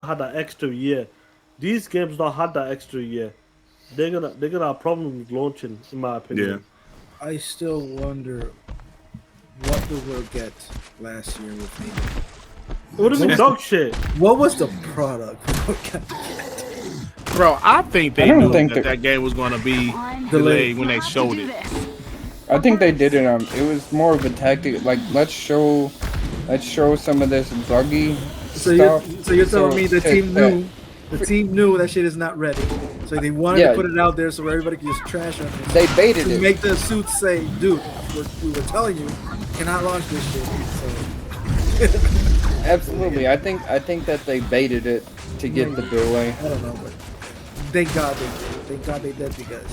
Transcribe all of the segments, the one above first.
had that extra year. These games don't had that extra year. They're gonna have problems launching, in my Yeah. opinion. I still wonder what the world get last year with Halo. It would have been dog shit. What was the product? Bro, I think I they don't knew think that game was going to be Delayed. delayed when they showed it. I think they did it. It was more of a tactic. Like let's show some of this buggy So stuff. you're telling me the team knew that- the team knew that shit is not ready. So they wanted Yeah. to put it out there so everybody could just trash on it. They baited To it. make the suits say, dude, we were telling you, cannot launch this shit. So Absolutely. I think that they baited it to get the delay. I don't know, but thank God they did. Thank God they did because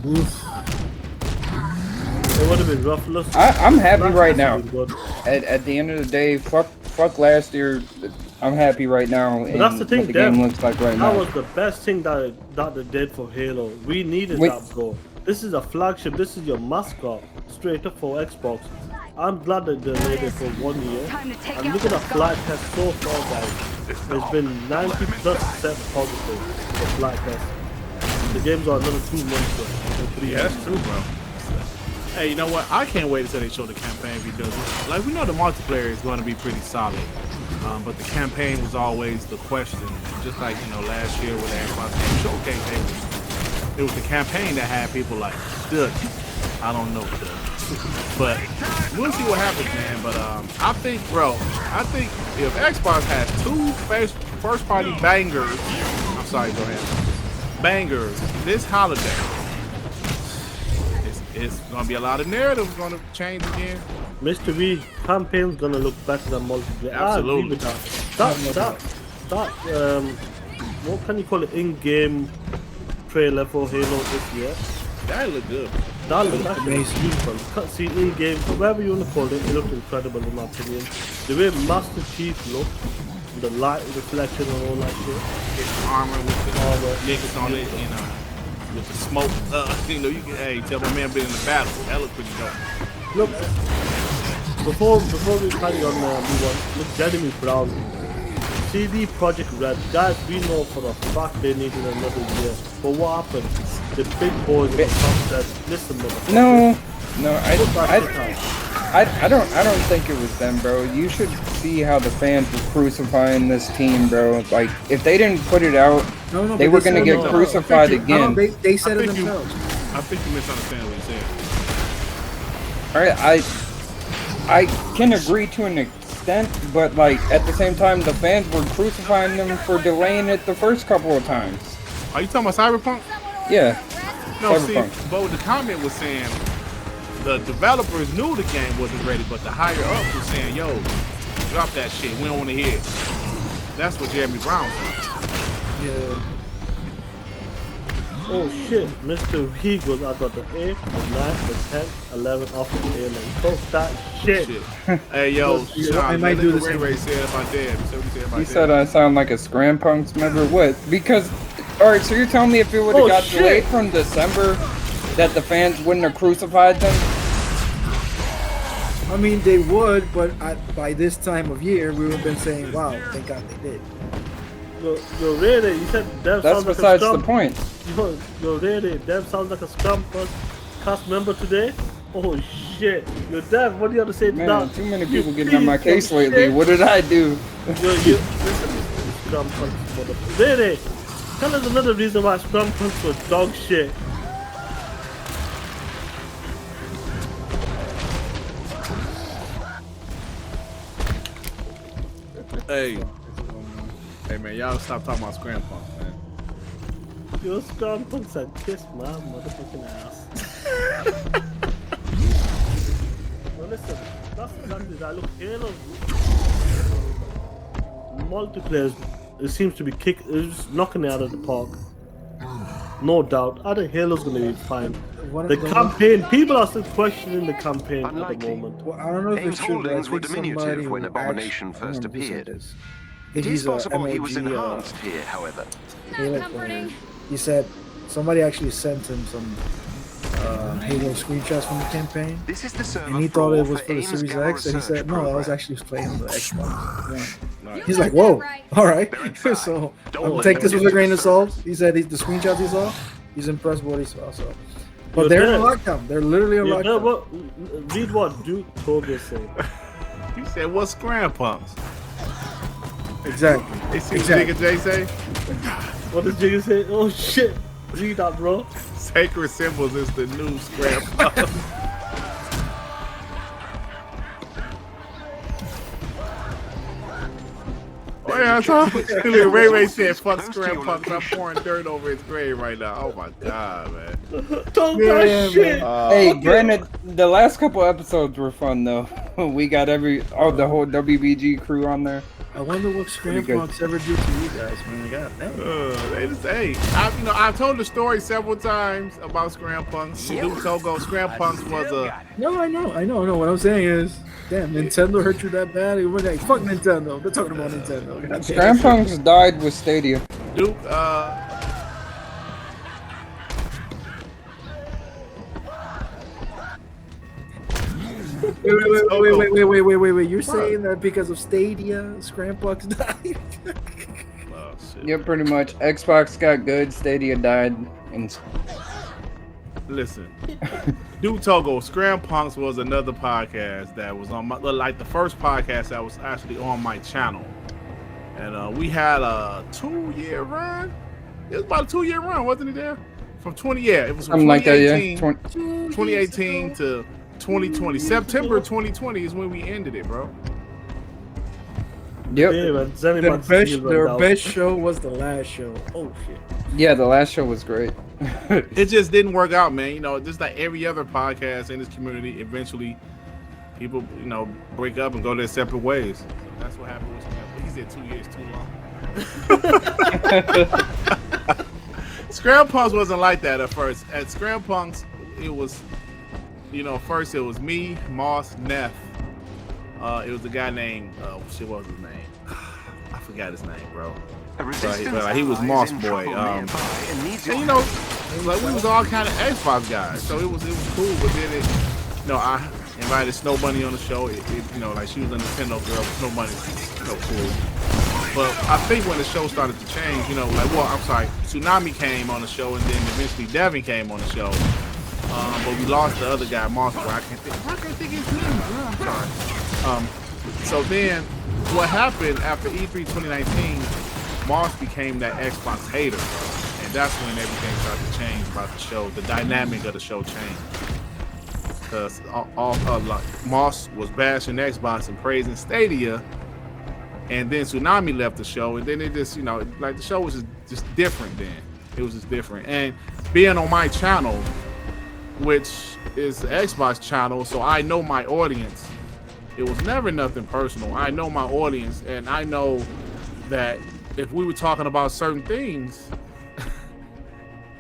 oof. It would have been rough. Listen, I'm happy right now. Last year was good. At the end of the day, fuck last year. I'm happy right now. But that's the thing, what the game Dev. looks like right That now. was the best thing that they did for Halo. We needed Wait. that, bro. This is a flagship. This is your mascot, straight up for Xbox. I'm glad that they made it for 1 year. And look at the flight test so far, guys. There's been 90%+ positive for flight test. The game's are another 2 months or 3 Yeah, months. that's true, bro. Hey, you know what? I can't wait until they show the campaign because, like, we know the multiplayer is going to be pretty solid. But the campaign was always the question. Just like, last year with the Xbox Game Showcase, it was the campaign that had people like, Doug, I don't know, Doug. But we'll see what happens, man. But I think if Xbox has 2 first-party bangers, I'm sorry, go ahead, bangers this holiday, it's gonna be a lot of narratives gonna change again. Mr. V, campaign's gonna look better than multiplayer. Absolutely. I agree with that. What can you call it? In-game trailer for Halo this year. That look good. That looked beautiful. Cutscene in-game, whatever you want to call it, it looked incredible in my opinion. The way Master Chief looked, the light reflection and all that shit. His armor with the niggas on it, with the smoke. You can tell my man been in the battle. That looked pretty dope. Look, before we carry on, move on. Look, Jeremy Brown, CD Project Red. Guys, we know for a fact they needed another year. But what happened? The big boys in the top said, listen, motherfucker. No, I don't think it was them, bro. You should see how the fans were crucifying this team, bro. Like, if they didn't put it out, they were gonna get crucified again. They said it themselves. I think you misunderstand what he said. Alright, I can agree to an extent, but like at the same time, the fans were crucifying them for delaying it the first couple of times. Are you talking about Cyberpunk? Yeah. No, see, Cyberpunk. but the comment was saying the developers knew the game wasn't ready, but the higher ups was saying, yo, drop that shit. We don't want to hear it. That's what Jeremy Brown said. Yeah. Oh shit, Mr. V goes, I got the 8, the 9, the 10, 11 off the air and talk that shit. Hey, yo, Sean, I might do this. Ray said about that. So we said about You that. said I sound like a Scram Punks member? What? Because, alright, so you're telling me if it would have got delayed from December, that the fans wouldn't have crucified them? I mean, they would, but by this time of year, we would have been saying, wow, thank God they did. Yo, really, you said Dev That's sounds like besides a the scrum. point. Yo, really, Dev sounds like a scrum cast member today. Oh shit. Yo, Dev, what do you have to say to Man, that? too many You people getting on my piece case of lately. shit. What did I do? Yo, listen, scrum punks, motherfucker. Really, tell us another reason why scrum punks was dog shit. Hey man, y'all stop talking about Scram Punk, man. Yo, scrum punks said kiss my motherfucking ass. Well, listen, that's exactly that. Look, Halo's multiplayer, it seems to be it's knocking it out of the park. No doubt. I think Halo's gonna be fine. The campaign, people are still questioning the campaign at the moment. Well, I don't know if Aim's it's true, but I holdings were think somebody diminutive when who Abomination actually- first I don't know who said appeared. this. I It think is he's a possible he was MLG, enhanced here, however. Halo player. He said somebody actually sent him some Halo screenshots from the campaign. This is the server And he thought it was for for the Ames Series Gamma X, and he said, Research no, I was Program. actually playing on the Xbox One. Nice. He's like, whoa, all right. They're inside. So Don't take let this them with a get grain to of the salt. servers. He said the screenshots he saw, he's impressed with what he saw. So, but You're they're in dead. lockdown. They're literally in You know lockdown. what? Read what Duke Toga said. You said what's Scram Punks? Exactly. They see Exactly. Nigga Jay say? What does Jigga say? Oh shit! Read that, bro. Sacred Symbols is the new Scram Punks. Oh yeah, that's all. Ray Ray said, "Fuck Scram Punks." I'm pouring dirt over his grave right now. Oh my god, man. Talk Yeah, that shit. Hey, granted, the last couple episodes were fun though. We got the whole WBG crew on there. I wonder what Scram good. Punks ever do to you guys, man. God damn. They just, hey, I've told the story several times about Scram Punks. Duke Togo, Scram Punks was a. No, I know. What I'm saying is, damn, Nintendo hurt you that bad? We're like, fuck Nintendo. They're talking about Nintendo. God damn. Scram Punks died with Stadia. Duke, Wait. You're saying that because of Stadia, Scram Punks died? oh, shit. Yeah, pretty much. Xbox got good, Stadia died, and Listen, Duke Togo, Scram Punks was another podcast that was on my, like the first podcast that was actually on my channel. And we had a 2-year run. It was about a 2-year run, wasn't it there? From 20, yeah, it was from something like that, yeah. 2018 to 2020. September 2020 is when we ended it, bro. Yep. Yeah, man. Zenny Their Man's best, still their went best show was the last show. Oh shit. Yeah, the last show was great. It just didn't work out, man. You know, just like every other podcast in this community, eventually people, you know, break up and go their separate ways. So that's what happened with Scram. He said 2 years too long. Scram Punks wasn't like that at first. At Scram Punks, it was, you know, first it was me, Moss, Neff. It was a guy named, what was his name? I forgot his name, bro. But he was Moss Boy. And you know, like we was all kind of Xbox guys, so it was cool. But then you know, I invited Snow Bunny on the show. You know, like she was a Nintendo girl. Snow Bunny, you know, cool. But I think when the show started to change, you know, like I'm sorry, Tsunami came on the show, and then eventually Devin came on the show. But we lost the other guy, Moss Boy. I can't think his name. I'm sorry. So then, what happened after E3 2019? Moss became that Xbox hater, and that's when everything started to change about the show. The dynamic of the show changed because like Moss was bashing Xbox and praising Stadia, and then Tsunami left the show, and then it just, you know, like the show was just different. Then it was just different, and being on my channel, which is the Xbox channel, so I know my audience. It was never nothing personal. I know my audience, and I know that if we were talking about certain things,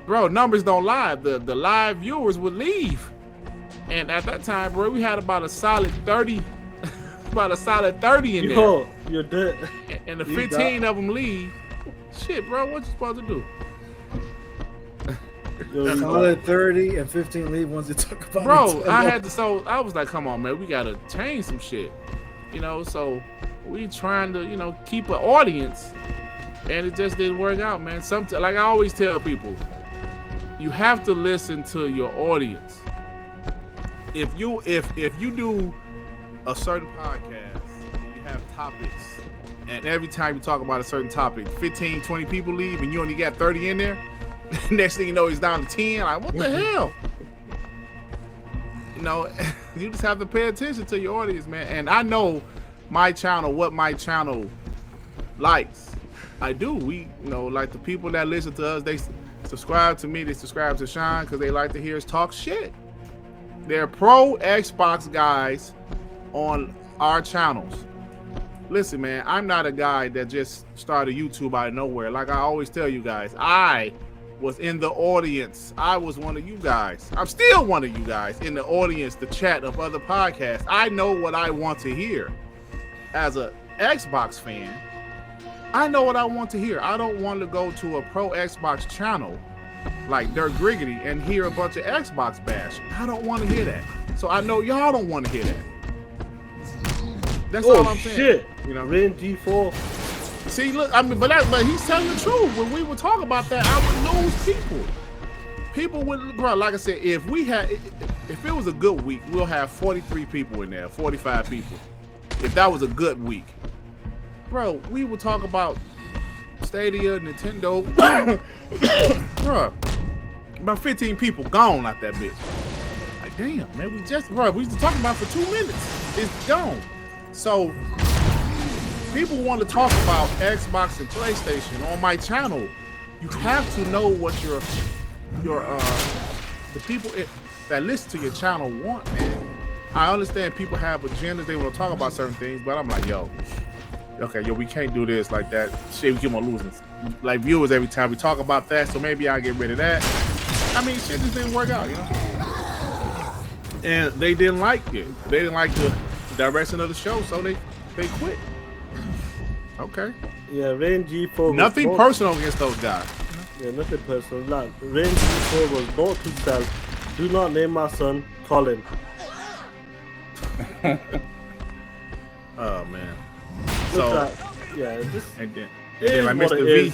bro, numbers don't lie. The live viewers would leave. And at that time, bro, we had about a solid 30, in there. Yo, you're dead. And the 15 of them leave. Shit, bro, what you supposed to do? Yo, Solid 30 and 15 leave once they talk about Bro, Nintendo. I was like, come on, man, we gotta change some shit. You know, so we trying to, you know, keep an audience, and it just didn't work out, man. Like I always tell people, you have to listen to your audience. If you do a certain podcast and you have topics, and every time you talk about a certain topic, 15, 20 people leave and you only got 30 in there, next thing you know, he's down to 10. Like, what the hell? You know, you just have to pay attention to your audience, man. And I know my channel, what my channel likes. I do. We, you know, like the people that listen to us, they subscribe to me, they subscribe to Sean because they like to hear us talk shit. They're pro Xbox guys on our channels. Listen, man, I'm not a guy that just started YouTube out of nowhere. Like I always tell you guys, I was in the audience. I was one of you guys. I'm still one of you guys in the audience, the chat of other podcasts. I know what I want to hear. As a Xbox fan, I know what I want to hear. I don't want to go to a pro Xbox channel like Dirk Griggity and hear a bunch of Xbox bash. I don't want to hear that. So I know y'all don't want to hear that. That's all I'm saying. Shit. You know, Rain G4. see, look, I mean, but he's telling the truth. When we would talk about that, I would lose people. People would, bro. Like I said, if it was a good week, we'll have 43 people in there, 45 people. If that was a good week, bro, we would talk about Stadia, Nintendo, bro. About 15 people gone out that bitch. Like, damn, man, we used to talk about it for 2 minutes. It's gone. So people want to talk about Xbox and PlayStation on my channel. You have to know what the people that listen to your channel want, man. I understand people have agendas, they want to talk about certain things, but I'm like, yo, we can't do this like that. Shit, we keep on losing like viewers every time we talk about that, so maybe I'll get rid of that. I mean, shit just didn't work out, you know? And they didn't like it. They didn't like the direction of the show, so they quit. Okay. Yeah, Rain G4. Nothing personal against those guys. Yeah, nothing personal. Like, Rain G4 was bought to sell. Do not name my son Colin. Oh man. And then like Mr. V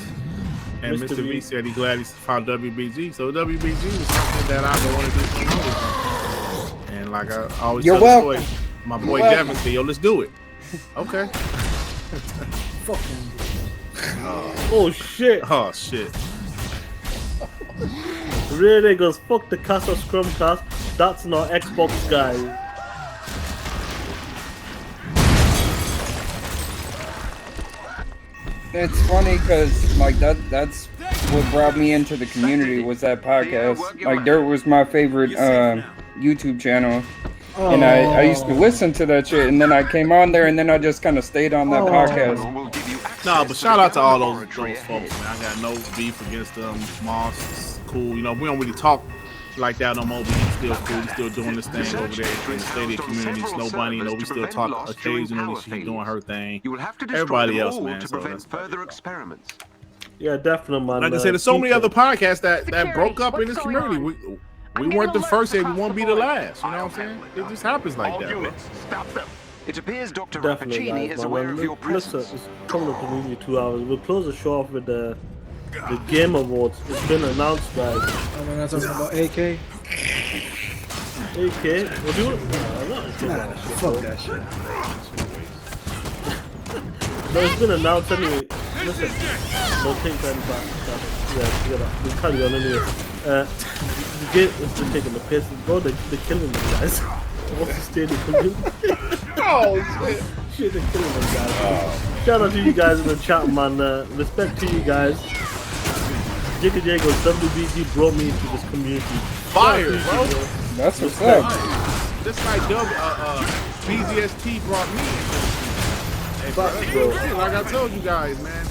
and Mr. V said he's glad he found WBG. So WBG was something that I've been wanting to do for years. And like I always tell the story, my boy Devin said, yo, let's do it. Okay. Fucking. Oh shit. Oh shit. Really goes, fuck the Casa Scrum cast. That's not Xbox guy. It's funny because like that's what brought me into the community was that podcast. Like Dirt was my favorite YouTube channel. And I used to listen to that shit, and then I came on there, and then I just kind of stayed on that podcast. No, but shout out to all those folks, man. I got no beef against them. Moss is cool. You know, we don't really talk like that no more, but he's still cool. He's still doing this thing over there in the Stadia community. Snow Bunny, you know, we still talk occasionally. She's doing her thing. Everybody else, man. So further experiments. Yeah, definitely, man. Like I said, there's so many other podcasts that broke up in this community. We weren't the first, and we won't be the last. You know what I'm saying? It just happens like that. Stop them. It appears Dr. Definitely, Rappaccini guys, is aware of your presence. It's coming up to nearly 2 hours. We'll close the show off with the Game Awards. It's been announced, guys. Oh, we're not talking about AK. AK? What do you want? Fuck that shit. No, it's been announced anyway. Listen, don't take that back. Yeah, we'll carry on anyway. The game is just taking the piss. Bro, they're killing them, guys. What's the Stadia community? Oh, shit. They're killing them, guys. Shout out to you guys in the chat, man. Respect to you guys. Jigga Jago, WBG brought me into this community. Fire, bro. That's what's up. Just like BZST brought me. Hey, bro. Like I told you guys, man.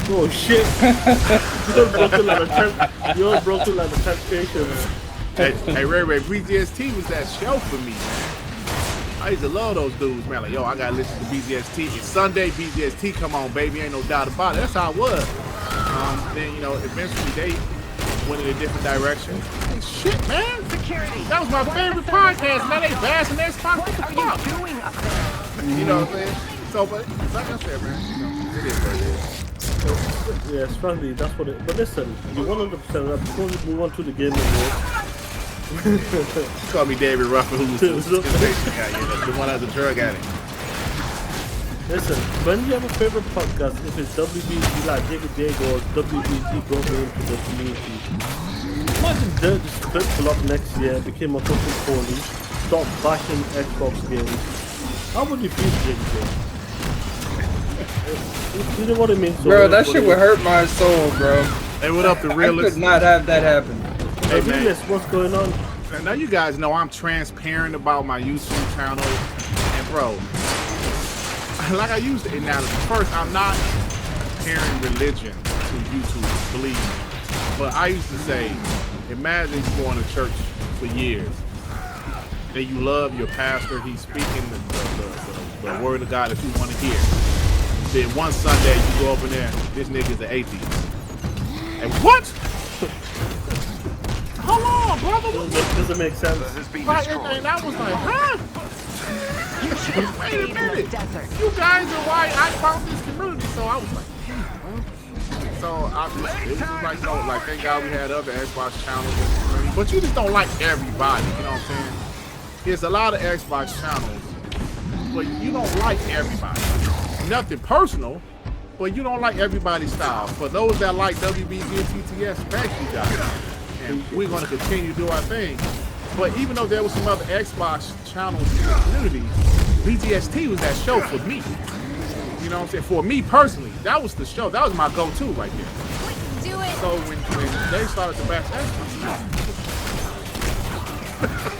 Oh shit! You're broken like a temptation. Hey, Ray, BZST was that show for me, man. I used to love those dudes, man. Like, yo, I gotta listen to BZST. It's Sunday, BZST, come on, baby, ain't no doubt about it. That's how it was. Then, you know, eventually they went in a different direction. Hey, shit, man. Security. That was my favorite podcast, man. They bashing their spot. What are you doing up there? You know what I'm saying? So, but like I said, man, you know, it is what it is. Yeah, it's funny, that's what it. But listen, you 100% up. Before we move on to the Game Awards. Call me David Ruffin, who's the guy, you know, the one that's a drug addict. Listen, when you have a favorite podcast, if it's WBG like Jigga Jago or WBG brought me into the community, imagine Dirt just flip up next year, became a fucking poly, stop bashing Xbox games. How would you feel, Jigga Jago? You know what I mean? So Bro, that shit would hurt my soul, bro. Hey, what up, the I realist? could not have that happen. Hey, man. Realist, what's going on? Now you guys know I'm transparent about my YouTube channel, and bro, like I used to. Now, first, I'm not comparing religion to YouTube, believe me. But I used to say, imagine you going to church for years, then you love your pastor, he's speaking the word of God that you want to hear. Then one Sunday you go over there, this nigga's an atheist. And what? hold on, brother. Doesn't make sense. Has been Right, destroyed. and I was like, huh? Wait a minute. Desert. You guys are why I found this community. So I was like, well. So it was just like, like thank God we had other Xbox channels in the community. But you just don't like everybody, you know what I'm saying? There's a lot of Xbox channels, but you don't like everybody. Nothing personal, but you don't like everybody's style. For those that like WBG and TTS, thank you guys. And we're gonna continue to do our thing. But even though there was some other Xbox channels in the community, BGST was that show for me. You know what I'm saying? For me personally, that was the show. That was my go-to right there. Do it. So when they started to back Xbox,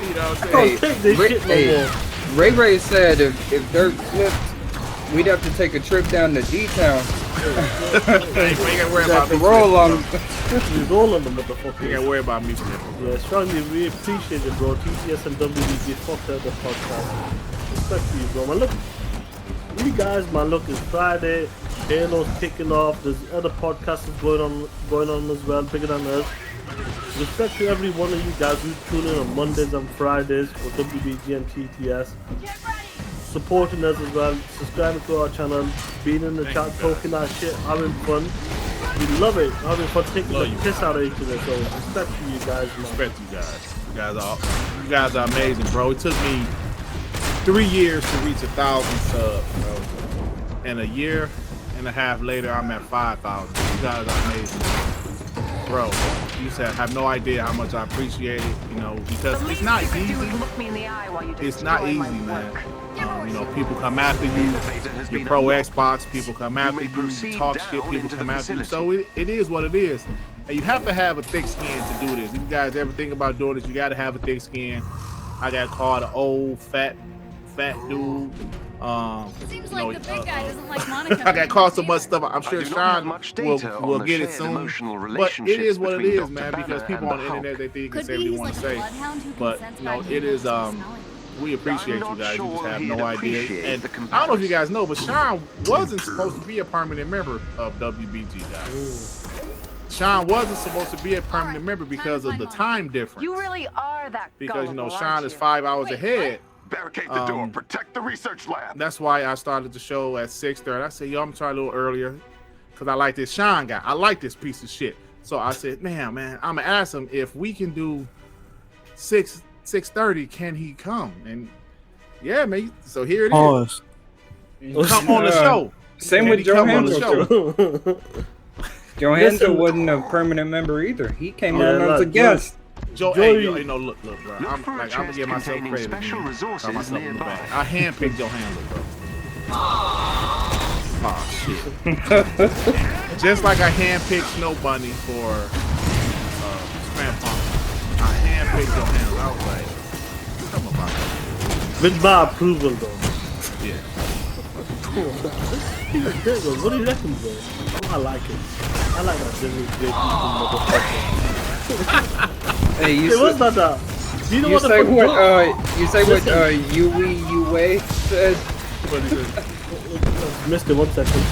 you know what I'm saying? Take this shit no more. Ray said if Dirk flipped, we'd have to take a trip down to D-Town. We ain't gotta worry about me. Roll on. He's all on the motherfucker. We gotta worry about me. Yeah, strongly, we appreciate it, bro. TTS and WBG fucked out the podcast. Respect to you, bro. Man, look, you guys, man, look, it's Friday. Halo's kicking off. There's other podcasts going on as well, bigger than us. Respect to every one of you guys who tune in on Mondays and Fridays for WBG and TTS. Supporting us as well, subscribing to our channel, being in the chat, talking our shit, having fun. We love it, having fun, taking the piss out of each other. So respect to you guys, man. Respect you guys. You guys are amazing, bro. It took me 3 years to reach 1,000 subs, bro. And a year and a half later, I'm at 5,000. You guys are amazing, bro. You said have no idea how much I appreciate it, you know, because it's not easy. It's not easy, man. You know, people come after you. You're pro Xbox. People come after you. You talk shit. People come after you. So it is what it is. And you have to have a thick skin to do this. If you guys ever think about doing this, you got to have a thick skin. I got called an old fat dude. Seems like the big guy doesn't like Monica. I got called so much stuff. I'm sure Sean will get it soon. But it is what it is, man. Because people on the internet, they think it's everything they want to say. But you know, it is. We appreciate you guys. You just have no idea. And I don't know if you guys know, but Sean wasn't supposed to be a permanent member of WBG, guys. Sean wasn't supposed to be a permanent member because of the time difference. You really are that. Because you know, Sean is 5 hours ahead. Barricade the door. Protect the research lab. That's why I started the show at 6:30. I said, yo, I'm trying a little earlier because I like this Sean guy. I like this piece of shit. So I said, man, I'm gonna ask him if we can do 6:30. Can he come? And yeah, man. So here it is. Come on the show. Same with Joe Handel. Joe Handel wasn't a permanent member either. He came on as a guest. Joe, hey, you know, look, bro. I'm gonna give myself credit. I handpicked your handler, bro. Oh shit. Just like I handpicked Snow Bunny for Scram Punk. I handpicked your handler. I was like, come about that. With my approval, though. Yeah. What do you reckon, bro? Oh, I like it. I like that Disney big motherfucker. Hey, you what's that? Do you know you what say the what? You say what? Yue said. What is it? Missed it 1 second.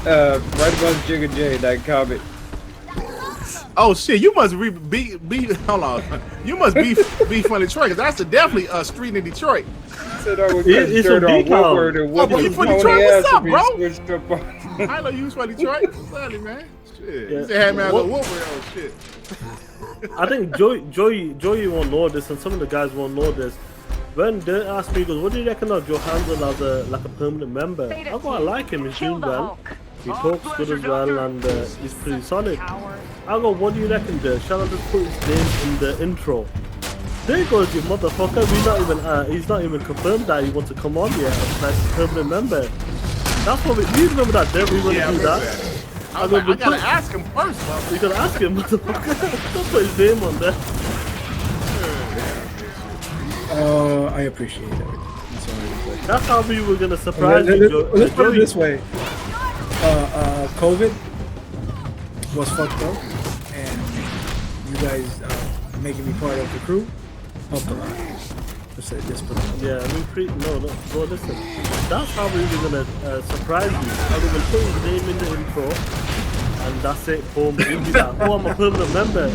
Right above Jigga J, that comment. Oh shit! You must be hold on. You must be from Detroit because that's definitely a street in Detroit. Said I would It's dirt a on decal. Woodward and Oh, bro, you from Detroit? What's up, bro? switched up on. I know you was from Detroit. Sorry, man. Shit. Yeah. You said had me as a Woodward. Oh shit. I think Joey won't know this, and some of the guys won't know this. When they asked me, he goes, what do you reckon of Joe Handel as a permanent member? I go, I like him. He's doing well. He talks good as well, and he's pretty solid. I go, what do you reckon, there? Shall I just put his name in the intro? There goes your motherfucker. He's not even confirmed that he wants to come on yet as like a permanent member. That's what you remember that, Dave? We want to do that. I gotta ask him first, bro. You gotta ask him, motherfucker. Don't put his name on there. I appreciate it. That's how we were gonna surprise you, Joe. Let's put it this way. COVID was fucked up, and you guys making me part of the crew helped a lot. Just put it. Yeah, no, bro, listen. That's how we were gonna surprise you. I will put his name in the intro, and that's it. Boom, we'll be like, oh, I'm a permanent member.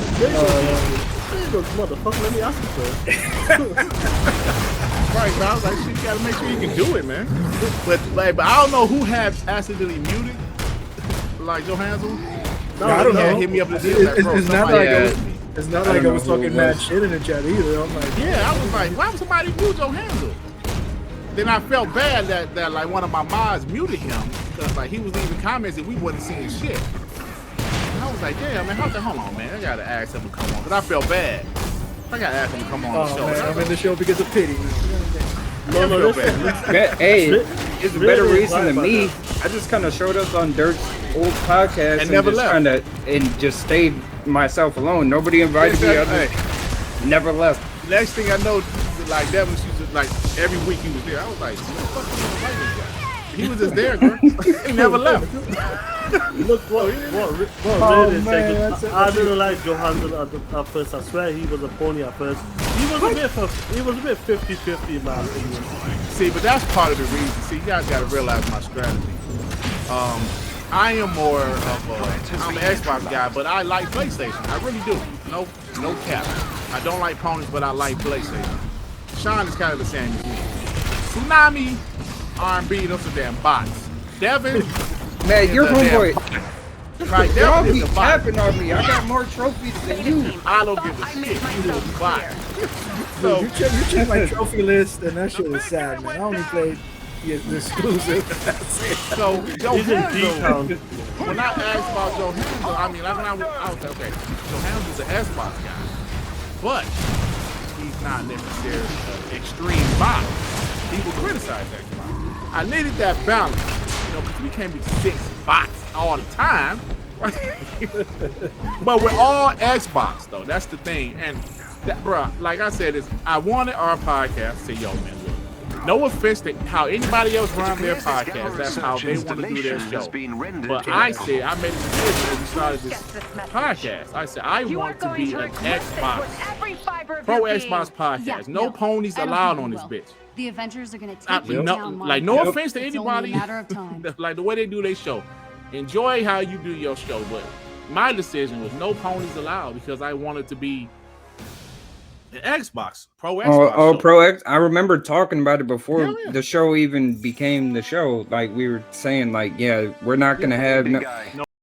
He goes, motherfucker, let me ask you first. Right, but I was like, shit, you gotta make sure you can do it, man. But I don't know who had accidentally muted, like Johansson. No, I don't know. Hit me up and It's not like I was who it talking mad was. shit in the chat either. I'm like, Yeah, I was like, why would somebody mute Johansson? Then I felt bad that like one of my mods muted him because like he was leaving comments and we wasn't seeing shit. And I was like, damn, man, hold on, man. I gotta ask him to come on, but I felt bad. I gotta ask him to come on the show. man, I'm in the show because of pity. No, listen. Hey, it's a better really reason than right me. about I just kind of showed up on Dirk's old podcast and never just left. kind of and just stayed myself alone. Nobody invited me. Other, never left. Next thing I know, like Devin, she was like every week he was there. I was like, what the fuck is invite this guy? He was just there, girl. He never left. Look what really is taking. I didn't like Johansson at first. I swear he was a pony at first. He was a bit 50-50 in my opinion. See, but that's part of the reason. See, you guys got to realize my strategy. I am more of I'm an Xbox guy, but I like PlayStation. I really do. No cap. I don't like ponies, but I like PlayStation. Sean is kind of the same as me. Tsunami, R&B, those are damn bots. Devin, Man, your homeboy. right? Y'all Devin be is a bot. tapping on me. I got more trophies than you. I don't give a shit. You a bot. So you check my trophy list, and that shit was sad, man. I only played the exclusive. That's it. So He's in D-Town. when I asked about Johansson, I mean, like when I was like, okay, Johansson's an Xbox guy, but he's not necessarily an extreme bot. People criticize Xbox. I needed that balance, because we can't be 6 bots all the time. But we're all Xbox though. That's the thing. And that, bro, like I said, I wanted our podcast to say, yo, man, look, no offense to how anybody else run their podcast. That's how they want to do their show. But I said, I made a decision when we started this podcast. I said, I want to be an Xbox, pro Xbox podcast. No ponies allowed on this bitch. The Avengers are gonna take you No, down. like, no offense to It's only a anybody. matter of time. Like the way they do their show. Enjoy how you do your show, but my decision was no ponies allowed because I wanted to be an Xbox, pro Xbox. show. Pro X. I remember talking about it before Yeah. the show even became the show. Like we were saying, like, yeah, we're not gonna have no